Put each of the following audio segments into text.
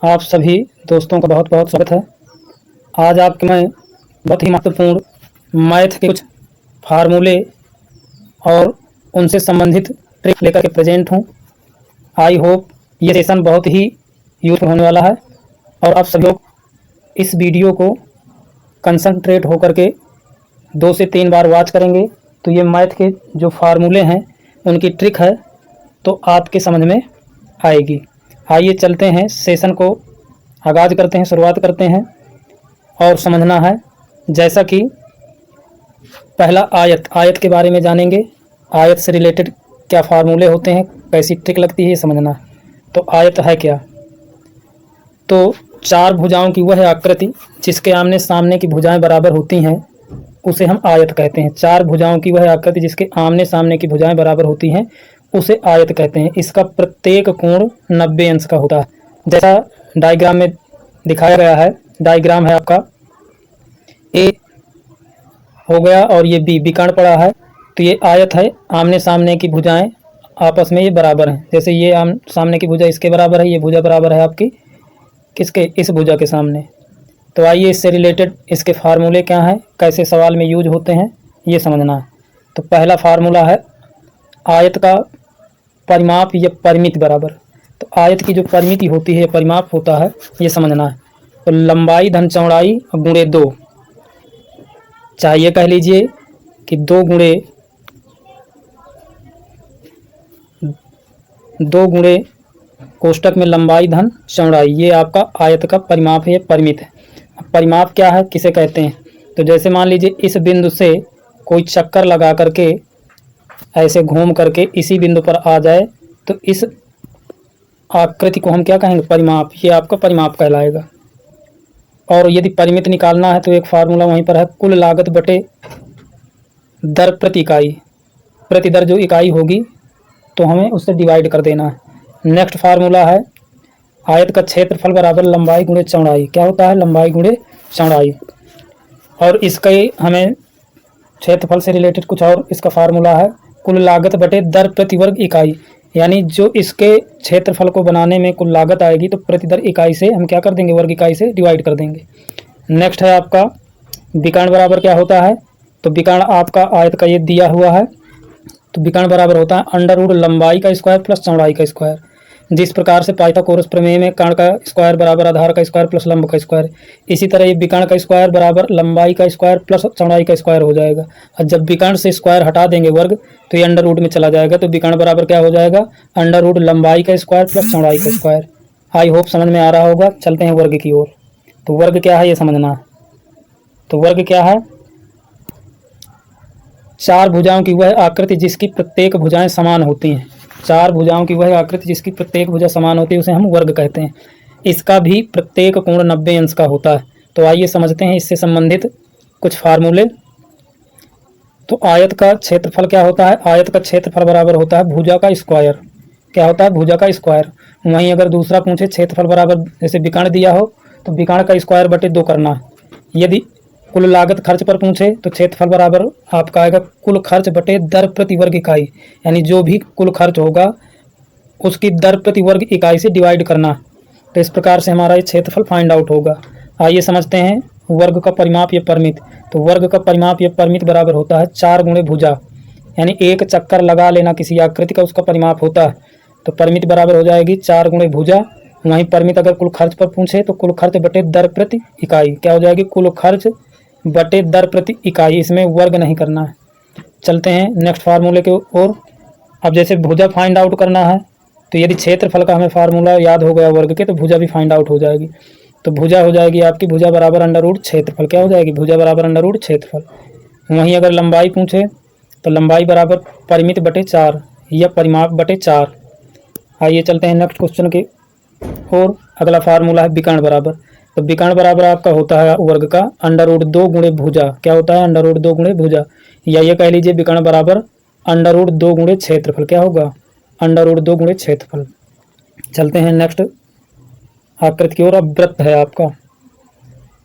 आप सभी दोस्तों का बहुत बहुत स्वागत है। आज आपके मैं बहुत ही महत्वपूर्ण मैथ के कुछ फार्मूले और उनसे संबंधित ट्रिक लेकर के प्रेजेंट हूँ। आई होप ये सेशन बहुत ही यूजफुल होने वाला है और आप सभी लोग इस वीडियो को कंसंट्रेट होकर के 2 से 3 बार वॉच करेंगे तो ये मैथ के जो फार्मूले हैं उनकी ट्रिक है तो आपके समझ में आएगी। आइए चलते हैं, सेशन को आगाज़ करते हैं, शुरुआत करते हैं और समझना है। जैसा कि पहला आयत के बारे में जानेंगे। आयत से रिलेटेड क्या फार्मूले होते हैं, कैसी ट्रिक लगती है, ये समझना है। तो आयत है क्या? तो 4 भुजाओं की वह आकृति जिसके आमने सामने की भुजाएं बराबर होती हैं उसे हम आयत कहते हैं। 4 भुजाओं की वह आकृति जिसके आमने सामने की भुजाएं बराबर होती हैं उसे आयत कहते हैं। इसका प्रत्येक कोण 90 अंश का होता है। जैसा डायग्राम में दिखाया गया है, डायग्राम है आपका ए हो गया और ये बी विकर्ण पड़ा है, तो ये आयत है। आमने सामने की भुजाएं आपस में ये बराबर हैं। जैसे ये सामने की भुजा इसके बराबर है, ये भुजा बराबर है आपकी किसके, इस भुजा के सामने। तो आइए इससे रिलेटेड इसके फार्मूले क्या हैं, कैसे सवाल में यूज होते हैं, ये समझना है। तो पहला फार्मूला है आयत का परिमाप या परिमिति बराबर। तो आयत की जो परिमिति होती है, परिमाप होता है, ये समझना है। तो लंबाई धन चौड़ाई गुणे 2, चाहिए कह लीजिए कि 2 गुणे कोष्टक में लंबाई धन चौड़ाई, ये आपका आयत का परिमाप है, परिमित है। परिमाप क्या है, किसे कहते हैं? तो जैसे मान लीजिए इस बिंदु से कोई चक्कर लगा करके ऐसे घूम करके इसी बिंदु पर आ जाए तो इस आकृति को हम क्या कहेंगे, परिमाप। ये आपका परिमाप कहलाएगा। और यदि परिमित निकालना है तो एक फार्मूला वहीं पर है, कुल लागत बटे दर प्रति इकाई। प्रति दर जो इकाई होगी तो हमें उससे डिवाइड कर देना है। नेक्स्ट फार्मूला है आयत का क्षेत्रफल बराबर लंबाई गुणे चौड़ाई। क्या होता है, लंबाई गुणे चौड़ाई। और इसका हमें क्षेत्रफल से रिलेटेड कुछ और इसका फार्मूला है, कुल लागत बटे दर प्रति वर्ग इकाई। यानी जो इसके क्षेत्रफल को बनाने में कुल लागत आएगी तो प्रति दर इकाई से हम क्या कर देंगे, वर्ग इकाई से डिवाइड कर देंगे। नेक्स्ट है आपका विकर्ण बराबर क्या होता है। तो विकर्ण आपका आयत का ये दिया हुआ है, तो विकर्ण बराबर होता है अंडर रूट लंबाई का स्क्वायर प्लस चौड़ाई का स्क्वायर। जिस प्रकार से पाइथागोरस प्रमेय में कर्ण का स्क्वायर बराबर आधार का स्क्वायर प्लस लंब का स्क्वायर, इसी तरह ये विकर्ण का स्क्वायर बराबर लंबाई का स्क्वायर प्लस चौड़ाई का स्क्वायर हो जाएगा। और जब विकर्ण से स्क्वायर हटा देंगे वर्ग तो ये अंडर रूट में चला जाएगा, तो विकर्ण बराबर क्या हो जाएगा, अंडर रूट लंबाई का स्क्वायर प्लस चौड़ाई का स्क्वायर। आई होप समझ में आ रहा होगा। चलते हैं वर्ग की ओर। तो वर्ग क्या है ये समझना है। तो वर्ग क्या है, 4 भुजाओं की वह आकृति जिसकी प्रत्येक भुजाएं समान होती हैं। 4 भुजाओं की वह आकृति जिसकी प्रत्येक भुजा समान होती है उसे हम वर्ग कहते हैं। इसका भी प्रत्येक कोण 90 अंश का होता है। तो आइए समझते हैं इससे संबंधित कुछ फार्मूले। तो आयत का क्षेत्रफल क्या होता है, आयत का क्षेत्रफल बराबर होता है भुजा का स्क्वायर। क्या होता है, भुजा का स्क्वायर। वहीं अगर दूसरा पूछे क्षेत्रफल बराबर, जैसे विकर्ण दिया हो तो विकर्ण का स्क्वायर बटे 2 करना है। यदि कुल लागत खर्च पर पूछे तो क्षेत्रफल बराबर आपका आएगा कुल खर्च बटे दर प्रति वर्ग इकाई। यानी जो भी कुल खर्च होगा उसकी दर प्रति वर्ग इकाई से डिवाइड करना। तो इस प्रकार से हमारा ये क्षेत्रफल फाइंड आउट होगा। आइए समझते हैं वर्ग का परिमाप या परिमित। तो वर्ग का परिमाप या परिमित बराबर होता है 4 गुणे भुजा, यानी एक चक्कर लगा लेना किसी आकृति का, उसका परिमाप होता है। तो परिमित बराबर हो जाएगी 4 गुणे भुजा। वहीं परिमित अगर कुल खर्च पर पूछे तो कुल खर्च बटे दर प्रति इकाई। क्या हो जाएगी, कुल खर्च बटे दर प्रति इकाई। इसमें वर्ग नहीं करना है। चलते हैं नेक्स्ट फार्मूले के ओर। अब जैसे भुजा फाइंड आउट करना है तो यदि क्षेत्रफल का हमें फार्मूला याद हो गया वर्ग के, तो भुजा भी फाइंड आउट हो जाएगी। तो भुजा हो जाएगी आपकी भुजा बराबर अंडर रूट क्षेत्रफल। क्या हो जाएगी, भुजा बराबर अंडर रूट क्षेत्रफल। वहीं अगर लंबाई पूछे तो लंबाई बराबर परिमित बटे 4 या परिमाप बटे 4। आइए चलते हैं नेक्स्ट क्वेश्चन के ओर। अगला फार्मूला है विकर्ण बराबर। तो विकर्ण बराबर आपका होता है वर्ग का अंडर रूट 2 गुणे भुजा। क्या होता है, अंडर रूट 2 गुणे भुजा। या ये कह लीजिए विकर्ण बराबर अंडर रूट 2 गुणे क्षेत्रफल। क्या होगा, अंडर रूट 2 गुणे क्षेत्रफल। चलते हैं नेक्स्ट आकृति की ओर। अब वृत्त है आपका,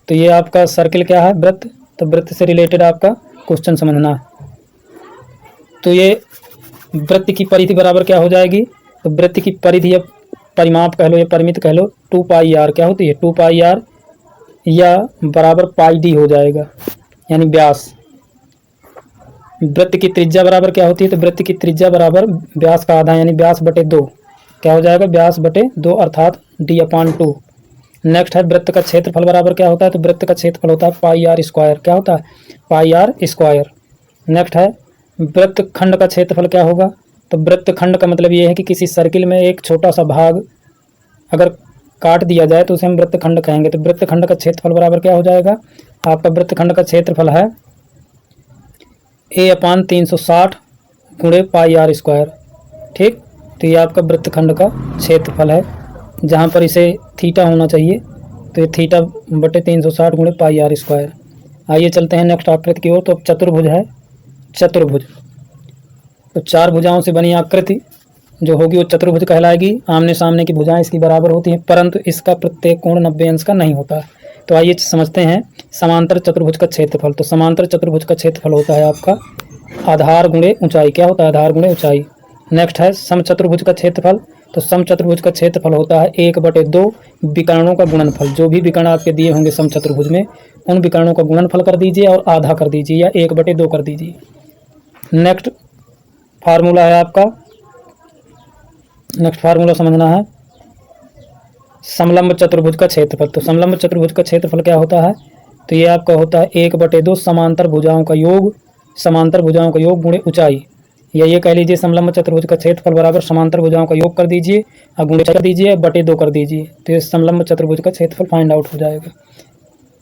तो ये आपका सर्किल क्या है, वृत्त। तो वृत्त से रिलेटेड आपका क्वेश्चन समझना है। तो ये वृत्त की परिधि बराबर क्या हो जाएगी, तो वृत्त की परिधि या परिमाप कह लो या परिमित कह लो, 2 पाई आर क्या होती है, 2 पाई आर या बराबर पाई डी हो जाएगा, यानी व्यास। वृत्त की त्रिज्या बराबर क्या होती है, तो वृत्त की त्रिज्या बराबर व्यास का आधा यानी व्यास बटे 2 क्या हो जाएगा, व्यास बटे 2 अर्थात d/2। नेक्स्ट है वृत्त का क्षेत्रफल बराबर क्या होता है, तो वृत्त का क्षेत्रफल होता है पाई आर स्क्वायर, क्या होता है, पाई आर स्क्वायर। नेक्स्ट है वृत्त खंड का क्षेत्रफल क्या होगा, तो वृत्त खंड का मतलब ये है कि किसी सर्किल में एक छोटा सा भाग अगर काट दिया जाए तो उसे हम वृत्त खंड कहेंगे। तो वृत्त खंड का क्षेत्रफल बराबर क्या हो जाएगा, आपका वृत्त खंड का क्षेत्रफल है a/360 गुणे पाई आर स्क्वायर, ठीक। तो ये आपका वृत्त खंड का क्षेत्रफल है, जहाँ पर इसे थीटा होना चाहिए, तो ये थीटा बटे 360 गुणे पाई आर स्क्वायर। आइए चलते हैं नेक्स्ट आकृति की ओर। तो चतुर्भुज है, चतुर्भुज तो 4 भुजाओं से बनी आकृति जो होगी वो चतुर्भुज कहलाएगी। आमने सामने की भुजाएं इसकी बराबर होती हैं, परंतु इसका प्रत्येक कोण 90 अंश का नहीं होता। तो आइए समझते हैं समांतर चतुर्भुज का क्षेत्रफल। तो समांतर चतुर्भुज का क्षेत्रफल होता है आपका आधार गुणे ऊंचाई, क्या होता है, आधार गुणे ऊंचाई। नेक्स्ट है समचतुर्भुज का क्षेत्रफल। तो समचतुर्भुज का क्षेत्रफल होता है 1/2 विकर्णों का गुणनफल। जो भी विकर्ण आपके दिए होंगे समचतुर्भुज में, उन विकर्णों का गुणनफल कर दीजिए और आधा कर दीजिए या 1/2 कर दीजिए। नेक्स्ट फार्मूला है आपका, नेक्स्ट फार्मूला समझना है समलंब चतुर्भुज का क्षेत्रफल। तो समलंब चतुर्भुज का क्षेत्रफल क्या होता है, तो ये आपका होता है 1/2 समांतर भुजाओं का योग, समांतर भुजाओं का योग गुणे ऊंचाई, या ये कह लीजिए समलंब चतुर्भुज का क्षेत्रफल बराबर समांतर भुजाओं का योग कर दीजिए और गुणे कर दीजिए बटे 2 कर दीजिए, तो ये समलंब चतुर्भुज का क्षेत्रफल फाइंड आउट हो जाएगा,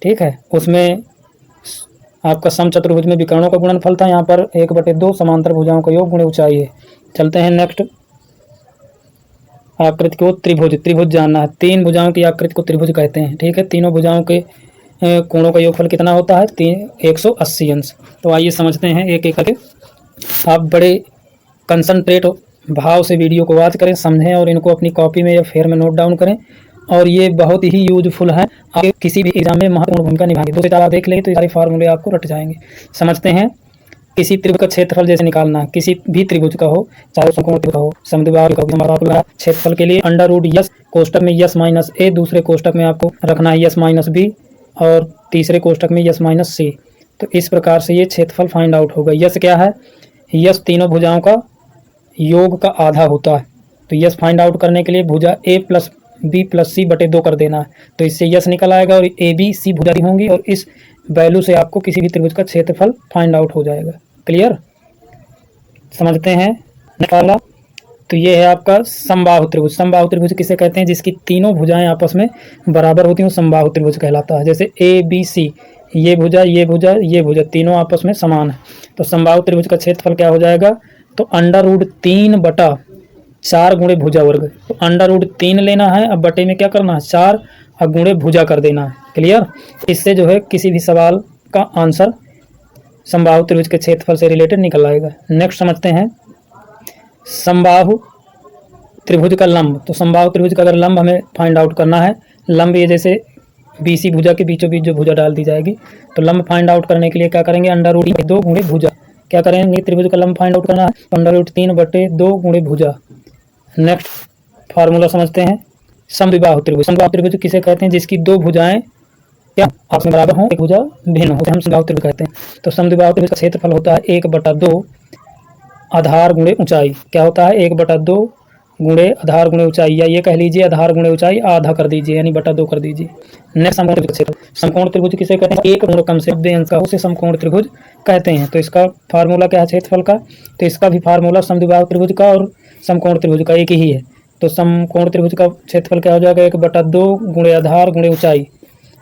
ठीक है। उसमें आपका सम चतुर्भुज में विकर्णों का गुणनफल था, यहाँ पर 1/2 समांतर भुजाओं का योग गुणे ऊंचाई है। चलते हैं नेक्स्ट आकृति को, त्रिभुज। त्रिभुज जानना है, 3 भुजाओं की आकृति को त्रिभुज कहते हैं, ठीक है। तीनों भुजाओं के कोणों का योगफल कितना होता है, 180 अंश। तो आइए समझते हैं एक एक करके। आप बड़े कंसंट्रेट भाव से वीडियो को वॉच करें, समझें और इनको अपनी कॉपी में या फेयर में नोट डाउन करें, और ये बहुत ही यूजफुल है, आपके किसी भी एग्जाम में महत्वपूर्ण भूमिका निभाएंगे। 2 से 4 आप देख लेंगे तो सारे फार्मूले आपको रट जाएंगे। समझते हैं, किसी त्रिभुज का क्षेत्रफल जैसे निकालना है, किसी भी त्रिभुज का हो, चाहे समकोण त्रिभुज का हो, समद्विबाहु का हो, क्षेत्रफल के लिए √S कोष्टक में S माइनस A, दूसरे कोष्टक में आपको रखना है S माइनस B और तीसरे कोष्टक में S माइनस C। तो इस प्रकार से ये क्षेत्रफल फाइंड आउट होगा। यस क्या है, यस तीनों भुजाओं का योग का आधा होता है। तो यस फाइंड आउट करने के लिए भुजा A + B + C बटे 2 कर देना है, तो इससे यस निकल आएगा और A B C भुजा होंगी और इस वैल्यू से आपको किसी भी त्रिभुज का क्षेत्रफल फाइंड आउट हो जाएगा। क्लियर, समझते हैं निकाला। तो ये है आपका समबाहु त्रिभुज। समबाहु त्रिभुज किसे कहते हैं, जिसकी तीनों भुजाएं आपस में बराबर होती हैं, समबाहु त्रिभुज कहलाता है। जैसे ABC, ये भुजा ये भुजा ये भुजा तीनों आपस में समान है, तो समबाहु त्रिभुज का क्षेत्रफल क्या हो जाएगा, तो √3/4 गुणे भुजा वर्ग। तो √3 लेना है, अब बटे में क्या करना है 4 और गुणे भुजा कर देना है। क्लियर, इससे जो है किसी भी सवाल का आंसर समबाहु त्रिभुज के क्षेत्रफल से रिलेटेड निकल आएगा। नेक्स्ट समझते हैं समबाहु त्रिभुज का लंब। तो समबाहु त्रिभुज का अगर लंब हमें फाइंड आउट करना है, लंब ये जैसे BC भुजा के बीचों बीच जो भुजा डाल दी जाएगी, तो लंब फाइंड आउट करने के लिए क्या करेंगे, √2 गुणे भुजा। क्या करेंगे, त्रिभुज का लंब फाइंड आउट करना है, √3/2 गुणे भुजा। नेक्स्ट फार्मूला समझते हैं समद्विबाहु त्रिभुज। समद्विबाहु त्रिभुज किसे कहते हैं, जिसकी 2 भुजाएं क्या आपस में बराबर हों, एक भुजा भिन्न हो, हम समद्विबाहु त्रिभुज कहते हैं। तो समद्विबाहु त्रिभुज का क्षेत्रफल होता है 1/2 आधार गुणे ऊंचाई। क्या होता है, 1/2 गुणे आधार गुणे ऊंचाई, या ये कह लीजिए आधार गुणे ऊंचाई आधा कर दीजिए यानी बटा 2 कर दीजिए। नेक्स्ट समकोण त्रिभुज क्षेत्रफल। समकोण त्रिभुज किसे कहते हैं, एक कोण कम से 90 अंश का हो, उसे समकोण त्रिभुज कहते हैं। तो इसका फार्मूला क्या है क्षेत्रफल का, तो इसका भी फार्मूला समद्विबाहु त्रिभुज का और समकोण त्रिभुज का एक ही है। तो समकोण त्रिभुज का क्षेत्रफल क्या हो जाएगा, 1/2 गुणे आधार गुणे ऊंचाई।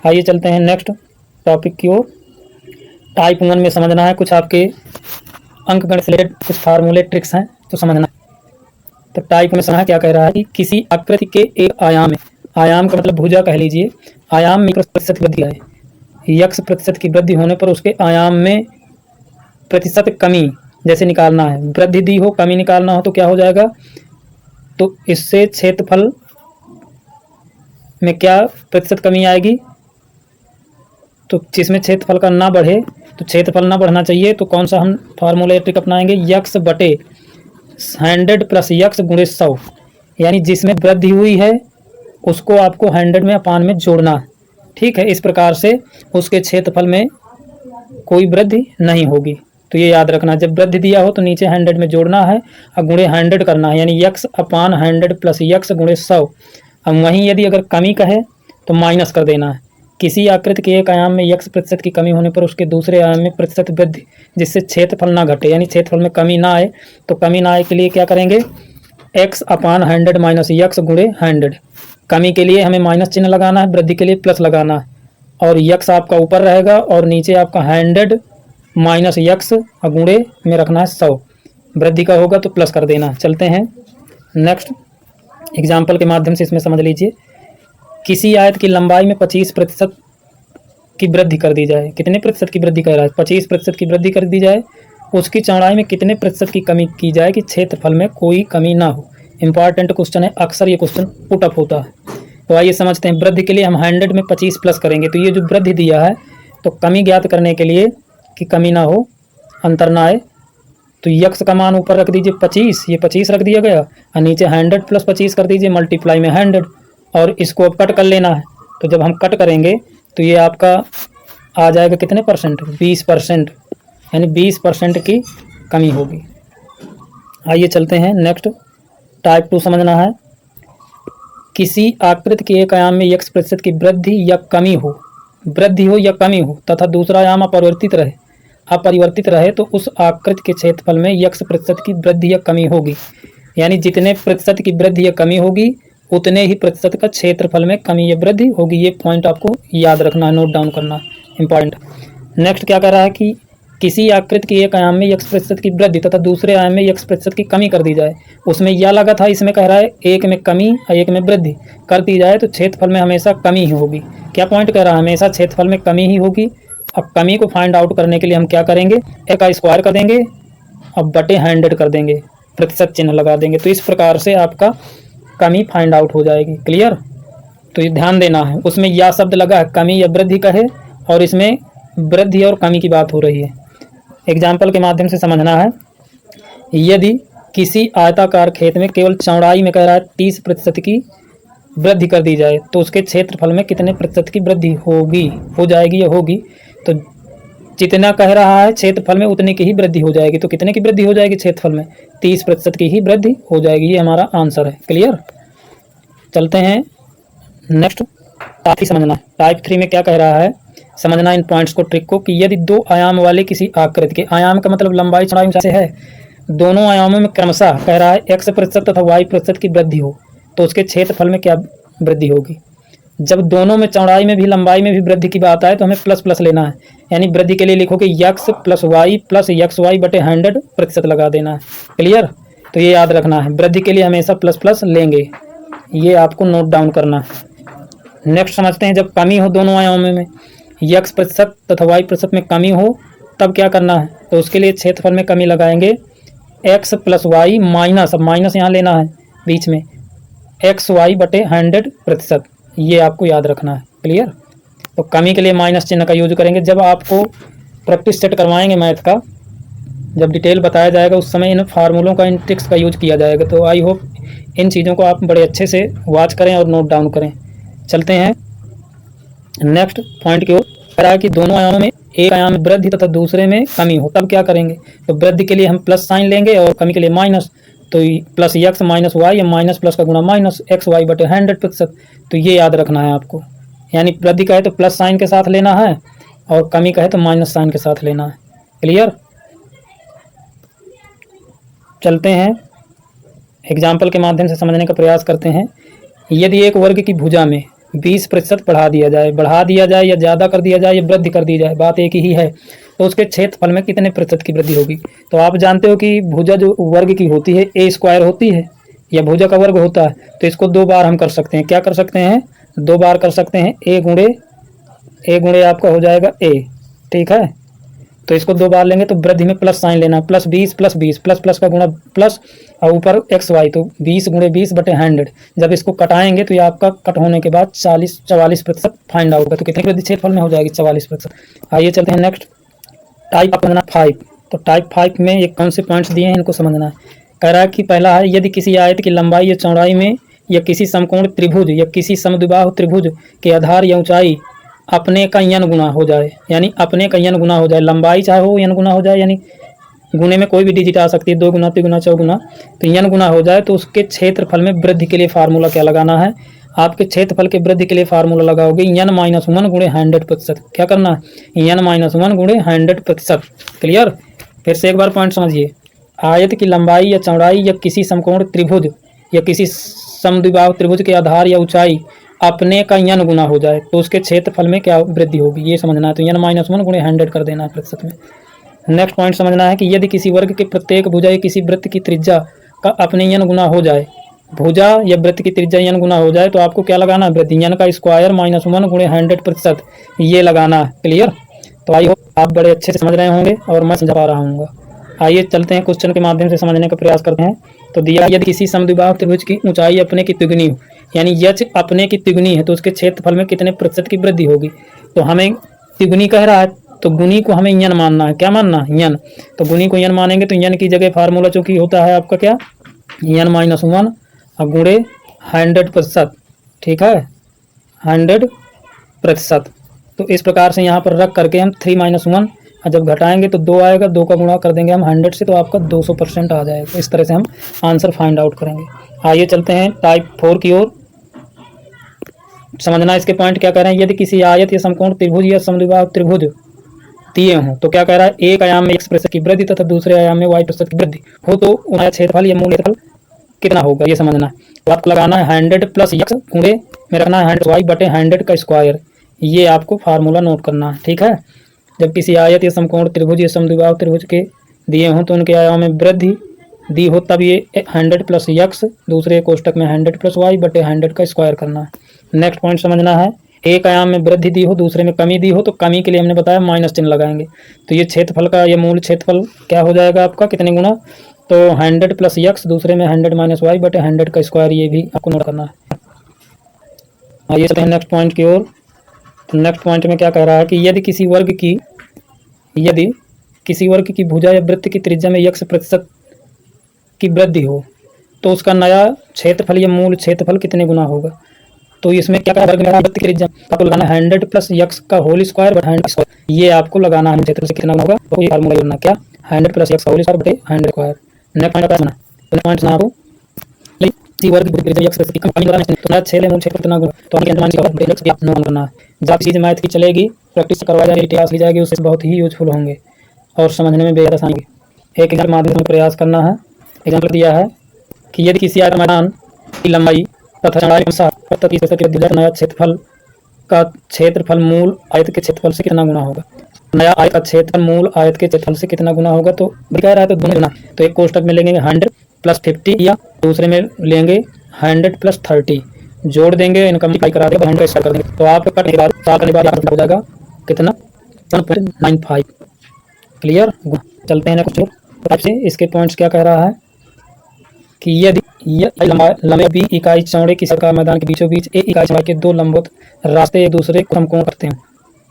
आइए चलते हैं नेक्स्ट टॉपिक की ओर। टाइप 1 में समझना है, कुछ आपके अंकगणित से रिलेटेड कुछ फार्मूले ट्रिक्स हैं तो समझना। तो टाइप में समझना क्या कह रहा है कि किसी आकृति के एक आयाम में, आयाम का मतलब भुजा कह लीजिए, आयाम में प्रतिशत वृद्धि है, x% की वृद्धि होने पर उसके आयाम में प्रतिशत कमी जैसे निकालना है, वृद्धि दी हो कमी निकालना हो तो क्या हो जाएगा, तो इससे क्षेत्रफल में क्या प्रतिशत कमी आएगी, तो जिसमें क्षेत्रफल का ना बढ़े, तो क्षेत्रफल ना बढ़ना चाहिए, तो कौन सा हम फार्मूला ट्रिक अपनाएंगे, x/100 + x गुणे 100, यानी जिसमें वृद्धि हुई है उसको आपको 100 में अपान में जोड़ना है। ठीक है, इस प्रकार से उसके क्षेत्रफल में कोई वृद्धि नहीं होगी। तो ये याद रखना, जब वृद्धि दिया हो तो नीचे 100 में जोड़ना है और गुणे 100 करना है, यानी x अपान 100 प्लस x गुणे 100। अब वहीं यदि अगर कमी कहे तो माइनस कर देना है। किसी आकृति के एक आयाम में x प्रतिशत की कमी होने पर उसके दूसरे आयाम में प्रतिशत वृद्धि, जिससे क्षेत्रफल ना घटे, यानी क्षेत्रफल में कमी ना आए। तो कमी ना आए के लिए क्या करेंगे, x अपान 100 माइनस x गुणे 100। कमी के लिए हमें माइनस चिन्ह लगाना है, वृद्धि के लिए प्लस लगाना है। और x आपका ऊपर रहेगा और नीचे आपका 100 माइनस x और गुणे में रखना है 100। वृद्धि का होगा तो प्लस कर देना। चलते हैं नेक्स्ट एग्जाम्पल के माध्यम से इसमें समझ लीजिए। किसी आयत की लंबाई में 25% की वृद्धि कर दी जाए। कितने प्रतिशत की वृद्धि कर रहा है, 25% की वृद्धि कर दी जाए। उसकी चौड़ाई में कितने प्रतिशत की कमी की जाए कि क्षेत्रफल में कोई कमी ना हो। इंपॉर्टेंट क्वेश्चन है, अक्सर ये क्वेश्चन पुटअप होता है। तो आइए समझते हैं। वृद्धि के लिए हम 100 में 25 प्लस करेंगे, तो ये जो वृद्धि दिया है तो कमी ज्ञात करने के लिए कि कमी ना हो, अंतर ना आए, तो यक्स का मान ऊपर रख दीजिए 25, ये 25 रख दिया गया और नीचे 100 प्लस 25 कर दीजिए मल्टीप्लाई में 100, और इसको अब कट कर लेना है। तो जब हम कट करेंगे तो ये आपका आ जाएगा कितने परसेंट, 20%, यानी 20% की कमी होगी। आइए चलते हैं नेक्स्ट। टाइप 2 समझना है। किसी आकृति के एक आयाम में x प्रतिशत की वृद्धि या कमी हो, वृद्धि हो या कमी हो तथा दूसरा आयाम अपरिवर्तित रहे तो उस आकृति के क्षेत्रफल में x प्रतिशत की वृद्धि या कमी होगी। यानी जितने प्रतिशत की वृद्धि या कमी होगी उतने ही प्रतिशत का क्षेत्रफल में कमी या वृद्धि होगी। ये पॉइंट आपको याद रखना है, नोट डाउन करना है, इंपॉर्टेंट। नेक्स्ट क्या कर रहा है कि किसी आकृति के एक आयाम में x प्रतिशत की वृद्धि तथा दूसरे आयाम में x प्रतिशत की कमी कर दी जाए। उसमें यह लगा था, इसमें कह रहा है एक में कमी और एक में वृद्धि कर दी जाए तो क्षेत्रफल में हमेशा कमी ही होगी। क्या पॉइंट कह रहा है, हमेशा क्षेत्रफल में कमी ही होगी। अब कमी को फाइंड आउट करने के लिए हम क्या करेंगे, a का स्क्वायर कर देंगे अब बटे 100 कर देंगे, प्रतिशत चिन्ह लगा देंगे। तो इस प्रकार से आपका कमी फाइंड आउट हो जाएगी। क्लियर, तो ये ध्यान देना है। उसमें यह शब्द लगा है, कमी या वृद्धि का है, और इसमें वृद्धि और कमी की बात हो रही है। एग्जाम्पल के माध्यम से समझना है। यदि किसी आयताकार खेत में केवल चौड़ाई में कह रहा है 30% की वृद्धि कर दी जाए तो उसके क्षेत्रफल में कितने प्रतिशत की वृद्धि होगी, हो जाएगी या होगी। तो जितना कह रहा है क्षेत्रफल में उतने की ही वृद्धि हो जाएगी। तो कितने की वृद्धि हो जाएगी क्षेत्रफल में, 30% की ही वृद्धि हो जाएगी। ये हमारा आंसर है। क्लियर, चलते हैं नेक्स्ट। टाइप समझना, टाइप 3 में क्या कह रहा है, समझना इन पॉइंट्स को, ट्रिक को, कि यदि दो आयाम वाले किसी आकृति के, आयाम का मतलब लंबाई चौड़ाई से है, दोनों आयामों में क्रमशः कह रहा है x प्रतिशत तथा y प्रतिशत की वृद्धि हो तो उसके क्षेत्रफल में क्या वृद्धि होगी। जब दोनों में चौड़ाई में भी लंबाई में भी वृद्धि की बात आए तो हमें प्लस प्लस लेना है, यानी वृद्धि के लिए लिखोगे x plus Y plus XY बटे 100% लगा देना है। क्लियर, तो ये याद रखना है, वृद्धि के लिए हमेशा प्लस प्लस लेंगे, ये आपको नोट डाउन करना है। नेक्स्ट समझते हैं। जब कमी हो दोनों आयामों में, x प्रतिशत तथा y प्रतिशत में कमी हो तब क्या करना है, तो उसके लिए क्षेत्रफल में कमी लगाएंगे x प्लस वाई माइनस, अब माइनस यहाँ लेना है बीच में, XY बटे 100%, ये आपको याद रखना है। क्लियर, तो कमी के लिए माइनस चिन्ह का यूज करेंगे। जब आपको प्रैक्टिस सेट करवाएंगे मैथ का, जब डिटेल बताया जाएगा उस समय इन फार्मूलों का, इन ट्रिक्स का यूज किया जाएगा। तो आई होप इन चीज़ों को आप बड़े अच्छे से वॉच करें और नोट डाउन करें। चलते हैं नेक्स्ट पॉइंट की ओर। कह रहा है कि दोनों आयामों में एक आयाम में वृद्धि तथा दूसरे में कमी हो तब क्या करेंगे, तो वृद्धि के लिए हम प्लस साइन लेंगे और कमी के लिए माइनस, तो प्लस x माइनस वाई या माइनस प्लस का गुणा माइनस XY बटे 100%। तो ये याद रखना है आपको, यानी वृद्धि का है तो प्लस साइन के साथ लेना है और कमी का है तो माइनस साइन के साथ लेना है। क्लियर, चलते हैं एग्जाम्पल के माध्यम से समझने का प्रयास करते हैं। यदि एक वर्ग की भुजा में 20% बढ़ा दिया जाए या ज़्यादा कर दिया जाए या वृद्धि कर दी जाए, बात एक ही है, तो उसके क्षेत्रफल में कितने प्रतिशत की वृद्धि होगी। तो आप जानते हो कि भुजा जो वर्ग की होती है ए स्क्वायर होती है या भुजा का वर्ग होता है, तो इसको दो बार हम कर सकते हैं। क्या कर सकते हैं, दो बार कर सकते हैं। ए गुणे आपका हो जाएगा ए, ठीक है। तो इसको दो बार लेंगे तो वृद्धि में प्लस साइन लेना, प्लस 20 प्लस 20 प्लस प्लस का गुणा प्लस और ऊपर XY, तो 20 गुणे 20 बटे 100। जब इसको कटाएंगे तो ये आपका कट होने के बाद 44% फाइंड आउट होगा। तो कितनी वृद्धि क्षेत्रफल में हो जाएगी, 44%। आइए चलते हैं नेक्स्ट। टाइप 5। तो टाइप 5 में ये कौन से पॉइंट्स दिए हैं इनको समझना है। कह रहा है कि पहला है, यदि किसी आयत की लंबाई या चौड़ाई में या किसी समकोण त्रिभुज या किसी समद्विबाहु त्रिभुज के आधार या ऊंचाई अपने का n गुना हो जाए, यानी अपने का n गुना हो जाए, लंबाई चाहे हो n गुना हो जाए, यानी गुने में कोई भी डिजिट आ सकती है, 2 गुना 3 गुना 4 गुना, तो n गुना हो जाए तो उसके क्षेत्रफल में वृद्धि के लिए फार्मूला क्या लगाना है? आपके क्षेत्रफल के वृद्धि के लिए फार्मूला लगाओगे n-1 गुणे 100%। क्या करना है? n-1 गुणे 100%। क्लियर? फिर से एक बार पॉइंट समझिए। आयत की लंबाई या चौड़ाई या किसी समकोण त्रिभुज या किसी समद्विबाहु त्रिभुज के आधार या ऊंचाई अपने का n गुना हो जाए तो उसके क्षेत्रफल में क्या वृद्धि होगी, ये समझना है। तो n-1 गुणे 100 कर देना है प्रतिशत में। नेक्स्ट पॉइंट समझना है कि यदि किसी वर्ग के प्रत्येक भुजा या किसी वृत्त की त्रिज्या का अपने n गुना हो जाए, भुजा या वृत्त की त्रिज्या n गुना हो जाए तो आपको क्या लगाना है? वृद्धि n का स्क्वायर -1 गुणे 100%, ये लगाना है। क्लियर? तो आई होप आप बड़े अच्छे से समझ रहे होंगे और मैं समझा पा रहा हूँ। आइए चलते हैं क्वेश्चन के माध्यम से समझने का प्रयास करते हैं। तो दिया, यदि किसी समद्विबाहु त्रिभुज की ऊंचाई अपने की तिगुनी हो, यानी यच अपने की तिगुनी है तो उसके क्षेत्रफल में कितने प्रतिशत की वृद्धि होगी? तो हमें तिगुनी कह रहा है तो गुनी को हमें n मानना है। क्या मानना है? n। तो गुनी को n मानेंगे तो n की जगह फार्मूला चूंकि होता है आपका क्या, n-1 गुणे 100%। ठीक है, 100%। तो इस प्रकार से यहाँ पर रख करके हम 3 - 1 और जब घटाएंगे तो 2 आएगा, 2 का गुणा कर देंगे हम 100 से तो आपका 200% आ जाएगा। तो इस तरह से हम आंसर फाइंड आउट करेंगे। आइए चलते हैं टाइप 4 की ओर। समझना इसके पॉइंट क्या कह रहे हैं। यदि किसी आयत या समकोण त्रिभुज या समद्विबाहु त्रिभुज दिए हों तो क्या कह रहा है, एक आयाम में x% की वृद्धि तथा दूसरे आयाम में y% की वृद्धि हो तो उनका क्षेत्रफल या मूल क्षेत्रफल कितना होगा, ये समझना है। तो आपको लगाना है 100 + x गुणे में रखना है 100y बटे 100 का स्क्वायर, ये आपको फार्मूला नोट करना है। ठीक है, जब किसी आयत या समकोण त्रिभुज या समद्विबाहु त्रिभुज के दिए हों तो उनके आयाम में वृद्धि दी हो तब ये 100 + x दूसरे कोष्टक में 100 + y बटे 100 का स्क्वायर करना है। नेक्स्ट पॉइंट समझना है, एक आयाम में वृद्धि दी हो दूसरे में कमी दी हो तो कमी के लिए हमने बताया माइनस चिन्ह लगाएंगे। तो ये क्षेत्रफल का ये मूल क्षेत्रफल क्या हो जाएगा आपका, कितने गुना, तो 100 + x दूसरे में 100 - y बटे 100 का स्क्वायर, ये भी आपको नोट करना है। आइए चलते हैं नेक्स्ट पॉइंट की ओर। तो नेक्स्ट पॉइंट में क्या कह रहा है कि यदि किसी वर्ग की भुजा या वृत्त की त्रिज्या में x% की वृद्धि हो तो उसका नया क्षेत्रफल या मूल क्षेत्रफल कितने गुना होगा। तो इसमें क्या वर्ग में वृत्त की त्रिज्या आपको लगाना है 100 + x का होल स्क्वायर बटे 100 स्क्वायर, ये आपको लगाना है क्षेत्र से कितना होगा, तो ये फार्मूला करना क्या, 100 + x का होल स्क्वायर बटे 100 स्क्वायर। नेक्स्ट पॉइंट क्या है, पॉइंट सुना आपको, किसी वर्ग की त्रिज्या x की कमी लगाना है तो नया क्षेत्र मूल क्षेत्र कितना गुना, तो हम मान के x आप नोट करना है। जब चीज मैथ की चलेगी, प्रैक्टिस करवाई जाएगी, इतिहास ली जाएगी, उससे बहुत ही यूजफुल होंगे और समझने में बेहद आसानी। एक एग्जाम्पल माध्यम से प्रयास करना है। एग्जाम्पल दिया है कि यदि किसी आयत मैदान की लंबाई तथा चौड़ाई के अनुसार नया क्षेत्रफल का क्षेत्रफल मूल आयत के क्षेत्रफल से कितना गुना होगा। नया आयत का क्षेत्रफल मूल आयत के क्षेत्रफल से कितना गुना होगा, तो कह रहा है तो दोनों गुना, तो एक कोष्टक में लेंगे 100 + 50 या दूसरे में लेंगे 100 + 30, जोड़ देंगे, इनका मल्टीप्लाई करा देंगे, 100 स्टार्ट कर देंगे तो आप कटने के बाद साल करने के बाद हो जाएगा कितना, 1.95। क्लियर। चलते हैं कुछ और से। इसके पॉइंट्स क्या कह रहा है कि यदि लंबे b इकाई चौड़े की सड़क मैदान के बीचों बीच a इकाई चौड़ाई के 2 लंबवत रास्ते एक दूसरे को समकोण करते हैं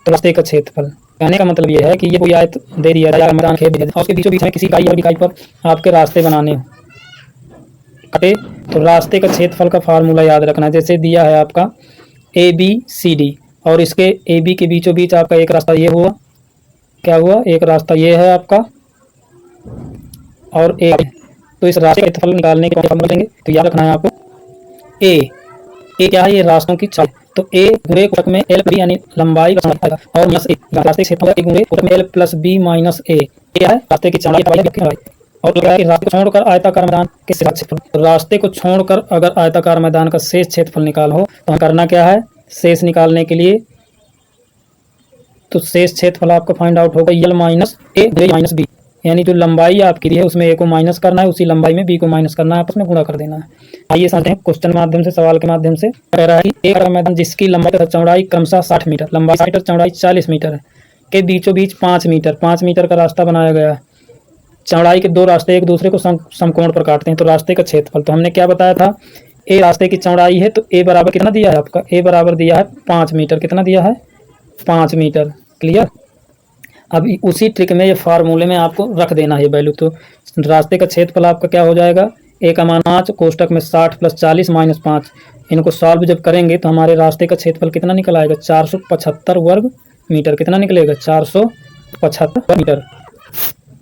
तो रास्ते का क्षेत्रफल, कहने का मतलब यह है कि ये कोई आयत दे दिया है, मैदान खेत दे दिया और उसके बीचों बीच में किसी इकाई और इकाई पर आपके रास्ते बनाने हो कटे तो रास्ते का क्षेत्रफल का फार्मूला याद रखना है। जैसे दिया है आपका ABCD और इसके AB के बीचों बीच आपका एक रास्ता ये हुआ, क्या हुआ, एक रास्ता ये है आपका और एक, तो इस रास्ते का क्षेत्रफल निकालने के फॉर्मूला देंगे तो याद रखना है आपको ए क्या है, ये रास्तों की चौड़ाई, तो a गुणे कोष्टक में l b यानी लंबाई का समानुपाती और माइनस a रास्ते के क्षेत्रफल a गुणे कोष्टक में l + b - a, क्या है रास्ते की चौड़ाई और क्या है रास्ते को छोड़कर आयताकार मैदान के शेष क्षेत्रफल। रास्ते को छोड़कर अगर आयताकार मैदान का शेष क्षेत्रफल निकाल हो तो हमें करना क्या है, शेष निकालने के लिए तो शेष क्षेत्रफल आपका फाइंड आउट होगा l - a - b, यानी जो लंबाई आपकी दी है उसमें a को माइनस करना है, उसी लंबाई में b को माइनस करना है, आपस में गुणा कर देना है। आइए समझते हैं क्वेश्चन के माध्यम से, सवाल के माध्यम से। कह रहा है कि एक मैदान जिसकी लंबाई तथा चौड़ाई क्रमशः 60 मीटर, लंबाई 60 मीटर, चौड़ाई 40 मीटर है, के बीचों बीच 5 मीटर का रास्ता बनाया गया है। चौड़ाई के 2 रास्ते एक दूसरे को समकोण पर काटते हैं तो रास्ते का क्षेत्रफल, तो हमने क्या बताया था, ए रास्ते की चौड़ाई है तो ए बराबर कितना दिया है आपका, ए बराबर दिया है 5 मीटर, कितना दिया है 5 मीटर। क्लियर। अब उसी ट्रिक में ये फार्मूले में आपको रख देना है वैल्यू, तो रास्ते का क्षेत्रफल आपका क्या हो जाएगा, ए का मान 5 कोष्टक में 60 + 40 - 5। इनको सॉल्व जब करेंगे तो हमारे रास्ते का क्षेत्रफल कितना निकल आएगा, 475 वर्ग मीटर। कितना निकलेगा, 475 मीटर।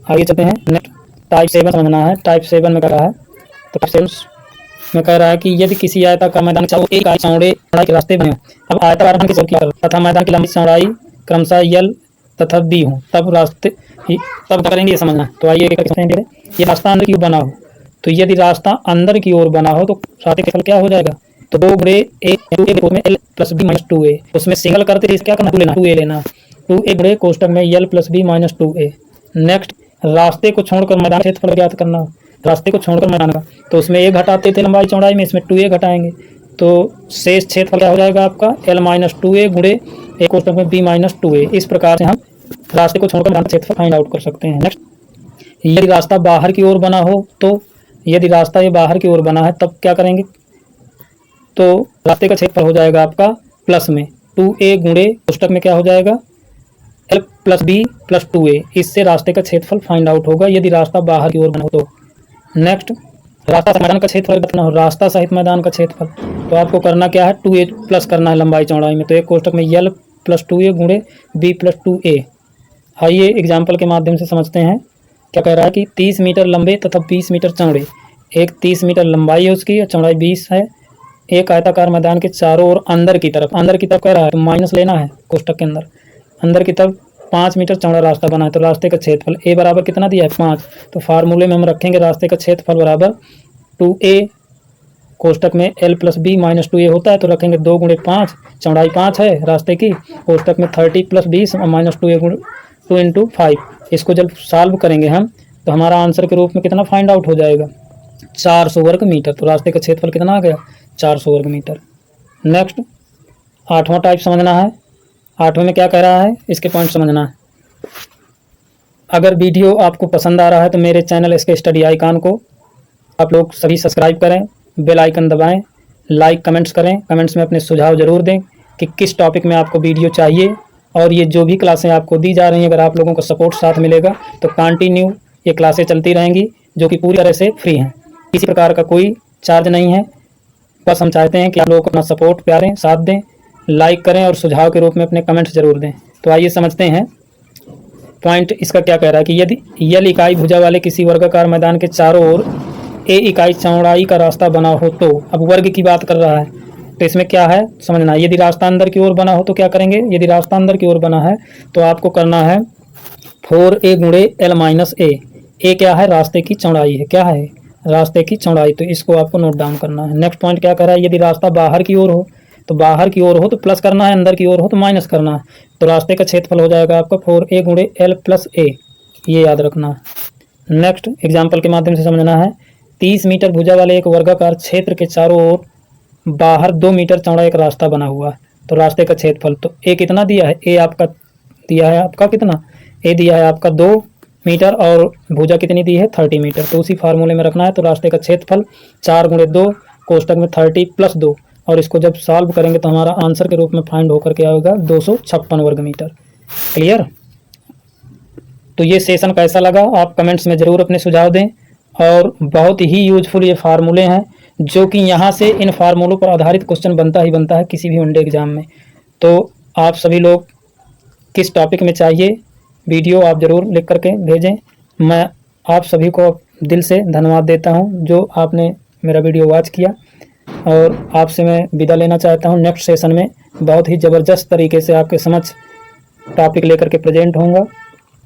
आगे चलते हैं। नेक्स्ट टाइप 7 समझना है। टाइप 7 में कह रहा है, तो टाइप 7 में कह रहा है कि यदि किसी आयताकार मैदान चारों एक चौड़े के रास्ते बने, अब आयताकार मैदान की चौड़ाई तथा मैदान की लंबी चौड़ाई क्रमशः यल तथा बी हो, तब रास्ते तब क्या करेंगे ये समझना है। तो आइए ये रास्ता अंदर की ओर बना हो, तो यदि रास्ता अंदर की ओर बना हो तो रास्ते का क्या हो जाएगा, तो 2 गुणे ए में L plus B minus 2a। उसमें सिंगल करते थे, क्या करना, 2a लेना, 2a गुणे कोष्टक में यल plus B minus 2a। Next रास्ते को छोड़कर मैदान क्षेत्रफल ज्ञात करना। रास्ते को छोड़कर मैदान का, तो उसमें a घटाते थे लंबाई चौड़ाई में, इसमें 2a घटाएंगे, तो शेष क्षेत्रफल क्या हो जाएगा आपका, l माइनस 2a गुणे a कोष्टक में b माइनस 2a। इस प्रकार से हम रास्ते को छोड़कर मैदान का क्षेत्रफल फाइंड आउट कर सकते हैं। नेक्स्ट, यदि रास्ता बाहर की ओर बना हो, तो यदि रास्ता ये बाहर की ओर बना है तब क्या करेंगे, तो रास्ते का क्षेत्रफल हो जाएगा आपका प्लस में 2a गुणे कोष्टक में क्या हो जाएगा, l plus b plus 2a। इससे रास्ते का क्षेत्रफल फाइंड आउट होगा यदि रास्ता बाहर की ओर बना हो तो। नेक्स्ट, रास्ता सहित मैदान का क्षेत्रफल कितना हो, रास्ता सहित मैदान का क्षेत्रफल, तो आपको करना क्या है, 2a प्लस करना है लंबाई चौड़ाई में, तो एक कोष्टक में यल प्लस 2a गुणे b प्लस 2a। आइए एग्जाम्पल के माध्यम से समझते हैं। क्या कह रहा है कि 30 मीटर लंबे तथा 20 मीटर चौड़े, एक 30 मीटर लंबाई है उसकी और चौड़ाई 20 है, एक आयताकार मैदान के चारों ओर अंदर की तरफ कह रहा है, तो माइनस लेना है कोष्टक के अंदर की तरफ 5 मीटर चौड़ा रास्ता बना है, तो रास्ते का क्षेत्रफल a बराबर कितना दिया है, 5। तो फार्मूले में हम रखेंगे रास्ते का क्षेत्रफल बराबर 2a कोष्टक में l plus b minus 2a होता है, तो रखेंगे 2 गुणे 5, चौड़ाई 5 है रास्ते की, कोष्टक में 30 + 20 माइनस 2a 2 × 5। इसको जब सॉल्व करेंगे हम तो हमारा आंसर के रूप में कितना फाइंड आउट हो जाएगा, 400 वर्ग मीटर। तो रास्ते का क्षेत्रफल कितना आ गया, 400 वर्ग मीटर। नेक्स्ट 8वां टाइप समझना है। 8वें में क्या कह रहा है, इसके पॉइंट समझना है। अगर वीडियो आपको पसंद आ रहा है तो मेरे चैनल इसके स्टडी आइकन को आप लोग सभी सब्सक्राइब करें, बेल आइकन दबाएं, लाइक कमेंट्स करें, कमेंट्स में अपने सुझाव ज़रूर दें कि किस टॉपिक में आपको वीडियो चाहिए। और ये जो भी क्लासें आपको दी जा रही हैं, अगर आप लोगों को सपोर्ट साथ मिलेगा तो कंटिन्यू ये क्लासें चलती रहेंगी, जो कि पूरी तरह से फ्री हैं, किसी प्रकार का कोई चार्ज नहीं है। बस हम चाहते हैं कि आप लोगों को अपना सपोर्ट प्यारें, साथ दें, लाइक करें और सुझाव के रूप में अपने कमेंट्स जरूर दें। तो आइए समझते हैं पॉइंट इसका क्या कह रहा है कि यदि यल इकाई भुजा वाले किसी वर्गाकार मैदान के चारों ओर a इकाई चौड़ाई का रास्ता बना हो, तो अब वर्ग की बात कर रहा है, तो इसमें क्या है समझना। यदि रास्ता अंदर की ओर बना हो तो क्या करेंगे, यदि रास्ता अंदर की ओर बना है तो आपको करना है 4a गुणे l माइनस a। a क्या है, रास्ते की चौड़ाई है, क्या है, रास्ते की चौड़ाई, तो इसको आपको नोट डाउन करना है। नेक्स्ट पॉइंट क्या कह रहा है, यदि रास्ता बाहर की ओर हो, तो बाहर की ओर हो तो प्लस करना है, अंदर की ओर हो तो माइनस करना है, तो रास्ते का क्षेत्रफल हो जाएगा आपका 4a गुणे l प्लस a, ये याद रखना है। नेक्स्ट एग्जाम्पल के माध्यम से समझना है। 30 मीटर भुजा वाले एक वर्गाकार क्षेत्र के चारों ओर बाहर 2 मीटर चौड़ा एक रास्ता बना हुआ है, तो रास्ते का क्षेत्रफल, तो a कितना दिया है, a आपका दिया है आपका कितना, a दिया है आपका 2 मीटर और भुजा कितनी दी है 30 मीटर, तो उसी फार्मूले में रखना है। तो रास्ते का क्षेत्रफल 4 गुणे 2 कोष्टक में 30 + 2, और इसको जब सॉल्व करेंगे तो हमारा आंसर के रूप में फाइंड होकर के आएगा 256 वर्ग मीटर। क्लियर। तो ये सेशन कैसा लगा आप कमेंट्स में ज़रूर अपने सुझाव दें, और बहुत ही यूजफुल ये फार्मूले हैं, जो कि यहाँ से इन फार्मूलों पर आधारित क्वेश्चन बनता ही बनता है किसी भी वनडे एग्जाम में। तो आप सभी लोग किस टॉपिक में चाहिए वीडियो आप ज़रूर लिख करके भेजें। मैं आप सभी को दिल से धन्यवाद देता हूं जो आपने मेरा वीडियो वॉच किया, और आपसे मैं विदा लेना चाहता हूं। नेक्स्ट सेशन में बहुत ही ज़बरदस्त तरीके से आपके समक्ष टॉपिक लेकर के प्रेजेंट होऊंगा।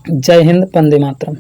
जय हिंद, वंदे मातरम।